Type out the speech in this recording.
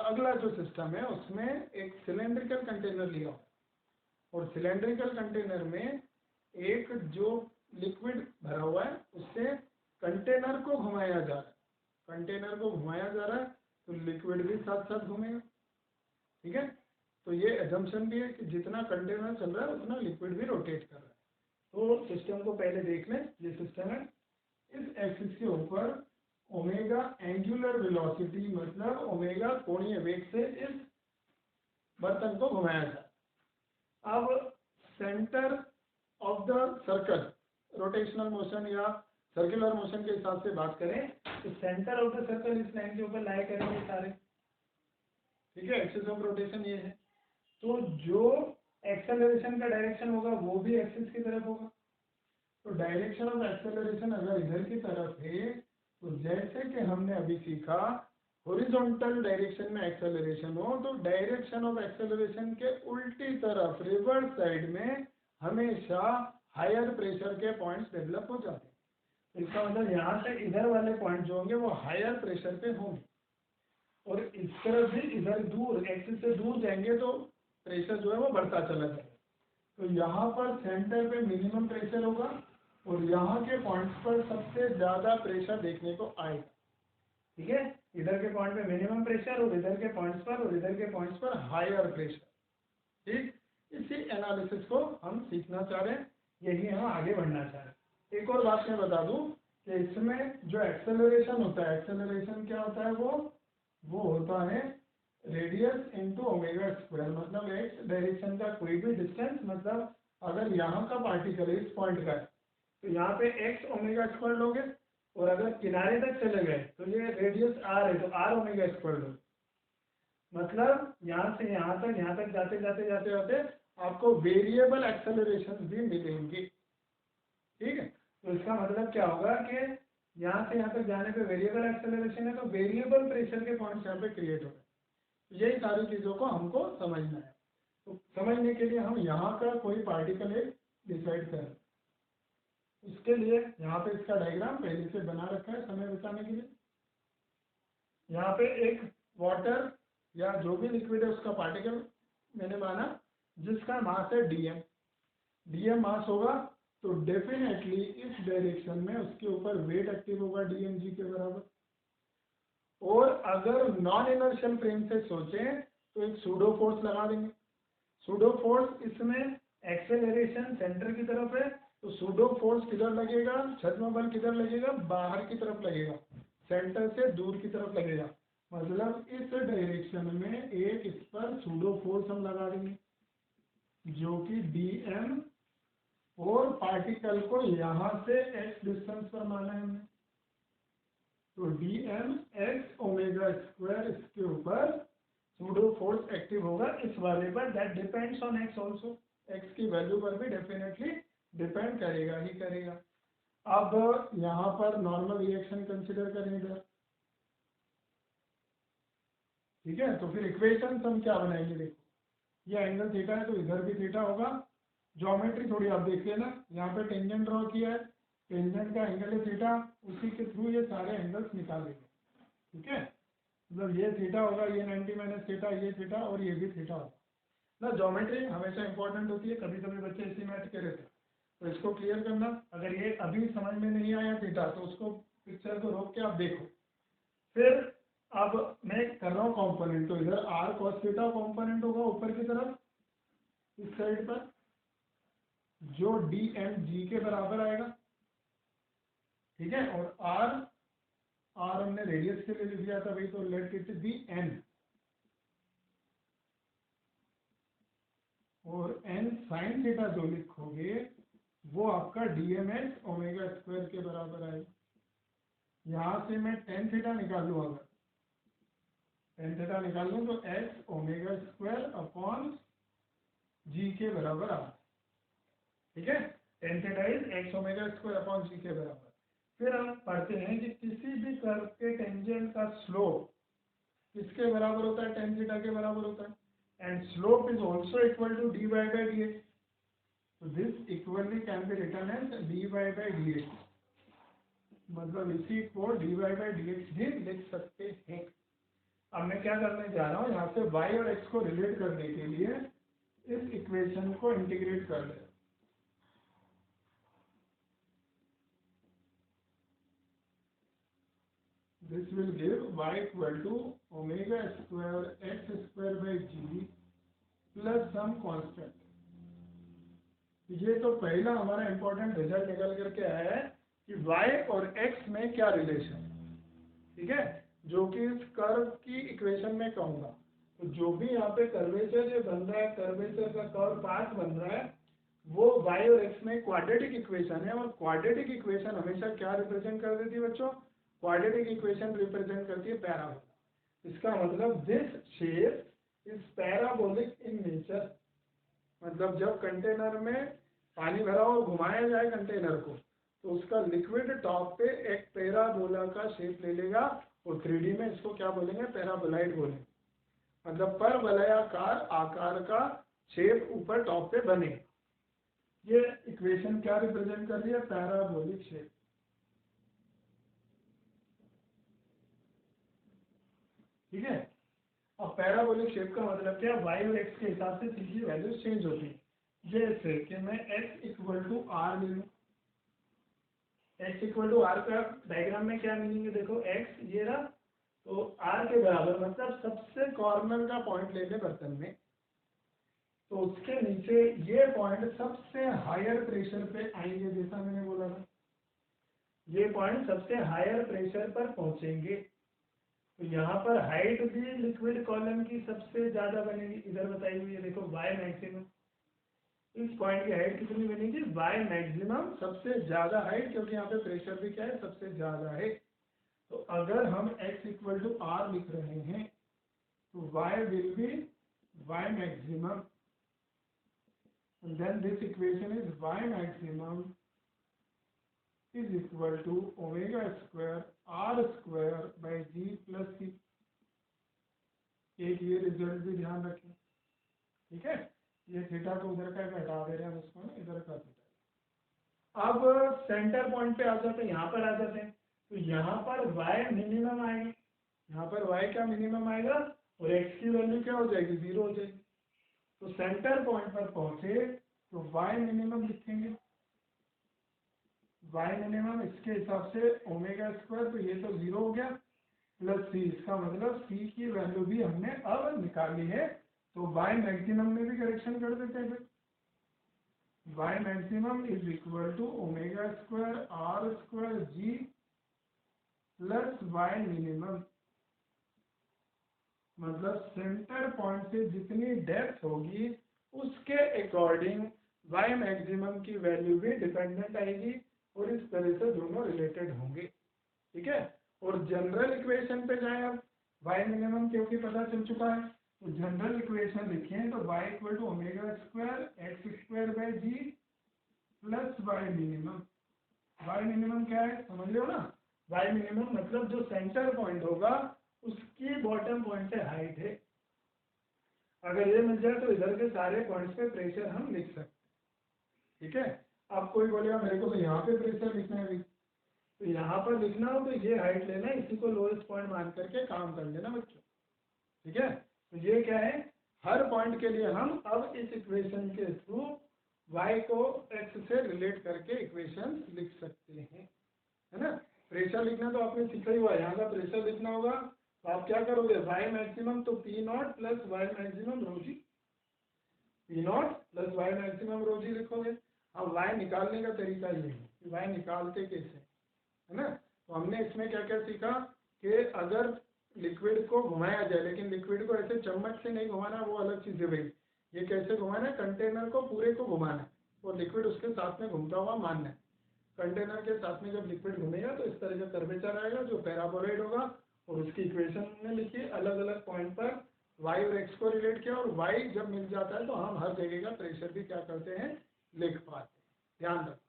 अगला जो सिस्टम है उसमें एक सिलेंड्रिकल कंटेनर लिया हो, और सिलेंड्रिकल कंटेनर में एक जो लिक्विड भरा हुआ है उससे कंटेनर को घुमाया जा रहा है, कंटेनर को घुमाया जा रहा है तो लिक्विड भी साथ साथ घूमेगा। ठीक है, तो ये एजम्पशन भी है कि जितना कंटेनर चल रहा है उतना लिक्विड भी रोटेट कर रहा है। तो सिस्टम को पहले देख लें, ये सिस्टम है, इस एक्सिस के ऊपर ओमेगा एंगुलर वेलोसिटी मतलब ओमेगा कोणीय वेग से इस बर्तन को घुमाया जाए। अब centre of the circle, rotational motion या सर्कुलर मोशन के हिसाब से बात करें तो सेंटर ऑफ द सर्कल इस लाइन के ऊपर लाई करेंगे सारे। ठीक है, एक्सिस ऑफ रोटेशन ये है, तो जो एक्सेलरेशन का डायरेक्शन होगा वो भी एक्सिस की तरफ होगा। तो डायरेक्शन ऑफ एक्सेलरेशन अगर इधर की तरफ है तो जैसे कि हमने अभी सीखा हॉरिजॉन्टल डायरेक्शन में एक्सेलरेशन हो तो डायरेक्शन ऑफ एक्सेलरेशन के उल्टी तरफ रिवर्स साइड में हमेशा हायर प्रेशर के पॉइंट्स डेवलप हो जाते हैं। तो इसका मतलब यहाँ से इधर वाले पॉइंट जो होंगे वो हायर प्रेशर पे होंगे, और इस तरफ भी इधर दूर एक्सिस से दूर जाएंगे तो प्रेशर जो है वो बढ़ता चला जाएगा। तो यहाँ पर सेंटर पे मिनिमम प्रेशर होगा और यहाँ के पॉइंट्स पर सबसे ज़्यादा प्रेशर देखने को आएगा। ठीक है, इधर के पॉइंट पे मिनिमम प्रेशर और इधर के पॉइंट्स पर और इधर के पॉइंट्स पर हायर प्रेशर। ठीक, इसी एनालिसिस को हम सीखना चाह रहे हैं, यही हम आगे बढ़ना चाह रहे हैं। एक और बात मैं बता दूं कि इसमें जो एक्सेलरेशन होता है, एक्सेलरेशन क्या होता है, वो होता है रेडियस इंटू ओमेगा स्क्वायर, मतलब एक्स डायरेक्शन का कोई भी डिस्टेंस, मतलब अगर यहाँ का पार्टिकल इस पॉइंट का है तो यहाँ पे एक्स ओमेगा स्क्वायर लोगे, और अगर किनारे तक चले गए तो ये रेडियस आर है तो आर ओमेगा स्क्वायर लोगे। मतलब यहाँ से यहाँ तक जाते जाते जाते जाते आपको वेरिएबल एक्सेलरेशन भी मिलेंगी। ठीक है, तो इसका मतलब क्या होगा कि यहाँ से यहाँ तक जाने पे वेरिएबल एक्सेलरेशन है तो वेरिएबल प्रेशर के पॉइंट्स यहाँ पे क्रिएट हो गए। यही सारी चीज़ों को हमको समझना है। तो समझने के लिए हम यहाँ का कोई पार्टिकल एक डिसाइड करें, उसके लिए यहाँ पे इसका डायग्राम पहले से बना रखा है समय बचाने के लिए। यहाँ पे एक वाटर या जो भी लिक्विड है उसका पार्टिकल मैंने माना जिसका मास है डीएम। डीएम मास होगा तो डेफिनेटली इस डायरेक्शन में उसके ऊपर वेट एक्टिव होगा डीएम जी के बराबर। और अगर नॉन इनर्शियल फ्रेम से सोचें तो एक सूडो फोर्स लगा देंगे। सूडो फोर्स इसमें एक्सेलरेशन सेंटर की तरफ है तो सूडो फोर्स किधर लगेगा, छद्म बल किधर लगेगा, बाहर की तरफ लगेगा, सेंटर से दूर की तरफ लगेगा। मतलब इस डायरेक्शन में एक इस पर सूडो फोर्स हम लगा देंगे जो कि डीएम, और पार्टिकल को यहाँ से एक्स डिस्टेंस पर माना है हमने, तो डीएम एक्स ओमेगा स्क्वायर इसके ऊपर सूडो फोर्स एक्टिव होगा इस वाले पर। That depends on x also, x की वैल्यू पर भी डेफिनेटली डिपेंड करेगा ही करेगा। अब यहाँ पर नॉर्मल रिएक्शन कंसिडर करें इधर। ठीक है, तो फिर इक्वेशन हम क्या बनाएंगे, देखो ये एंगल थीटा है तो इधर भी थीटा होगा। ज्योमेट्री थोड़ी आप देख लेना, यहाँ पे टेंजेंट ड्रॉ किया है, टेंजेंट का एंगल है थीटा, उसी के थ्रू ये सारे एंगल्स निकाल लेंगे। ठीक है, मतलब ये थीटा होगा, ये 90 माइनस थीटा, ये थीटा और ये भी थीटा होगा ना। ज्योमेट्री हमेशा इंपॉर्टेंट होती है, कभी कभी बच्चे इसी में अटके रहते हैं, तो इसको क्लियर करना। अगर ये अभी समझ में नहीं आया थीटा तो उसको पिक्चर को रोक के आप देखो। फिर अब मैं कर रहा हूँ कॉम्पोनेंट, तो इधर आर कॉस थीटा कॉम्पोनेंट होगा ऊपर की तरफ इस साइड पर, जो डी एम जी के बराबर आएगा। ठीक है, और आर हमने रेडियस के लिए लिख दिया था भाई, तो लेट इट बी एन, और एन साइन थीटा जो लिखोगे वो आपका डीएमएस ओमेगा स्क्वायर के बराबर आएगा। यहाँ से मैं टेन थीटा निकाल लूँ, अगर टेन थीटा निकाल लूँ तो s omega square upon g के बराबर आ। ठीक है, tan theta is x omega square upon g के बराबर। फिर हम पढ़ते हैं कि किसी भी कर्व के टेंजेंट का स्लोप किसके बराबर होता है, टेन थीटा के बराबर होता है, and slope is also equal to d y by d x. तो this equally can be written as d y by d x, मतलब इसी को d y by d x भी लिख सकते हैं। अब मैं क्या करने जा रहा हूँ, यहाँ से y और x को रिलेट करने के लिए इस इक्वेशन को इंटीग्रेट कर ले। This will give y equal to omega square x square by g plus some constant. ये तो पहला हमारा इंपॉर्टेंट रिजल्ट निकल करके आया है कि y और x में क्या रिलेशन है, ठीक है, जो कि इस कर्व की इक्वेशन में कहूंगा। तो जो भी यहाँ पे कर्वेचर ये बन रहा है, कर्वेचर का कर्व पाथ बन रहा है, वो y और x में क्वाड्रेटिक इक्वेशन है। और क्वाड्रेटिक इक्वेशन हमेशा क्या रिप्रेजेंट कर देती है बच्चों? क्वाड्रेटिक इक्वेशन रिप्रेजेंट करती है पैराबोला। इसका मतलब this shape is parabolic in nature. मतलब जब कंटेनर में पानी भरा हो, घुमाया जाए कंटेनर को, तो उसका लिक्विड टॉप पे एक पैराबोला का शेप ले लेगा। और 3D में इसको क्या बोलेंगे? पैराबोलाइड बोलेंगे। मतलब परवलयाकार आकार का शेप ऊपर टॉप पे बने। ये इक्वेशन क्या रिप्रेजेंट कर रही है? Parabolic shape. ठीक है। अब पैराबोलिक शेप का मतलब क्या? y और x के हिसाब से c की वैल्यू चेंज होती है। जैसे कि मैं x इक्वल टू आर ले लूँ। x इक्वल टू आर का डायग्राम में क्या मीनिंग है? देखो x ये रहा, तो r के बराबर मतलब सबसे कॉर्नर का पॉइंट ले ले बर्तन में, तो उसके नीचे ये पॉइंट सबसे हायर प्रेशर पे आएंगे। जैसा मैंने बोला था, ये पॉइंट सबसे हायर प्रेशर पर पहुंचेंगे। तो यहाँ पर हाइट भी लिक्विड कॉलम की सबसे ज्यादा बनेगी। इधर बताई हुई है, देखो y मैक्सिमम। इस पॉइंट की हाइट कितनी बनेगी? y मैक्सिमम सबसे ज्यादा हाइट, क्योंकि यहाँ पे प्रेशर भी क्या है? सबसे ज्यादा है। तो अगर हम x इक्वल टू आर लिख रहे हैं, तो y will be y maximum, then this equation is y maximum is equal to omega square r square by g plus c। एक ये रिजल्ट भी ध्यान रखें, ठीक है। ये थीटा को उधर का हटा दे रहे हैं हम, इसको ना इधर का थीटा। अब सेंटर पॉइंट पे आ जाते हैं, यहाँ पर आ जाते हैं। तो यहाँ पर y मिनिमम आएगा, यहाँ पर y क्या मिनिमम आएगा, और x की वैल्यू क्या हो जाएगी? 0 हो जाएगी। तो सेंटर पॉइंट पर पहुंचे तो y मिनिमम लिखेंगे। y मिनिमम इसके हिसाब से ओमेगा स्क्वायर, तो ये तो 0 हो गया, प्लस c। इसका मतलब c की वैल्यू भी हमने अब निकाली है। तो y मैक्सिमम में भी करेक्शन कर देते हैं फिर। y maximum is equal to omega square r square g plus y minimum. मतलब सेंटर पॉइंट से जितनी डेप्थ होगी उसके अकॉर्डिंग y मैक्सिमम की वैल्यू भी डिपेंडेंट आएगी, और इस तरह से दोनों रिलेटेड होंगे, ठीक है। और जनरल इक्वेशन पे जाए, अब y मिनिमम क्योंकि पता चल चुका है, तो जनरल इक्वेशन लिखें तो y equal to omega square x square by g plus y minimum. y minimum क्या है समझ लो ना? y मिनिमम मतलब जो सेंटर पॉइंट होगा उसकी बॉटम पॉइंट से हाइट है। अगर ये मिल जाए तो इधर के सारे पॉइंट्स पे प्रेशर हम लिख सकते हैं, ठीक है। अब कोई बोलेगा मेरे को तो यहाँ पे प्रेशर लिखना है, तो यहाँ पर लिखना हो तो ये हाइट लेना, इसी को लोएस्ट पॉइंट मान करके काम कर लेना बच्चों, ठीक है। तो ये क्या है, हर पॉइंट के लिए हम अब इस इक्वेशन के थ्रू y को x से रिलेट करके इक्वेशन लिख सकते हैं, है ना। प्रेशर लिखना तो आपने सीखा ही हुआ है। यहाँ का प्रेशर लिखना होगा तो आप क्या करोगे? y मैक्सिमम तो P not plus y maximum rho g, P not plus y maximum rho g लिखोगे। अब y निकालने का तरीका ये है कि y निकालते कैसे, है ना। तो हमने इसमें क्या क्या सीखा कि अगर लिक्विड को घुमाया जाए, लेकिन लिक्विड को ऐसे चम्मच से नहीं घुमाना, वो अलग चीज़ है भाई। ये कैसे घुमाना है? कंटेनर को पूरे को घुमाना है और लिक्विड उसके साथ में घूमता हुआ मानना है। कंटेनर के साथ में जब लिक्विड घूमेगा तो इस तरह का कर्वेचर आएगा जो पैराबोलॉइड होगा, और उसकी इक्वेशन में लिखिए अलग अलग पॉइंट पर y और x को रिलेट किया, और y जब मिल जाता है तो हम हर जगह का प्रेशर भी क्या करते हैं? लिख पाते हैं। ध्यान रखो।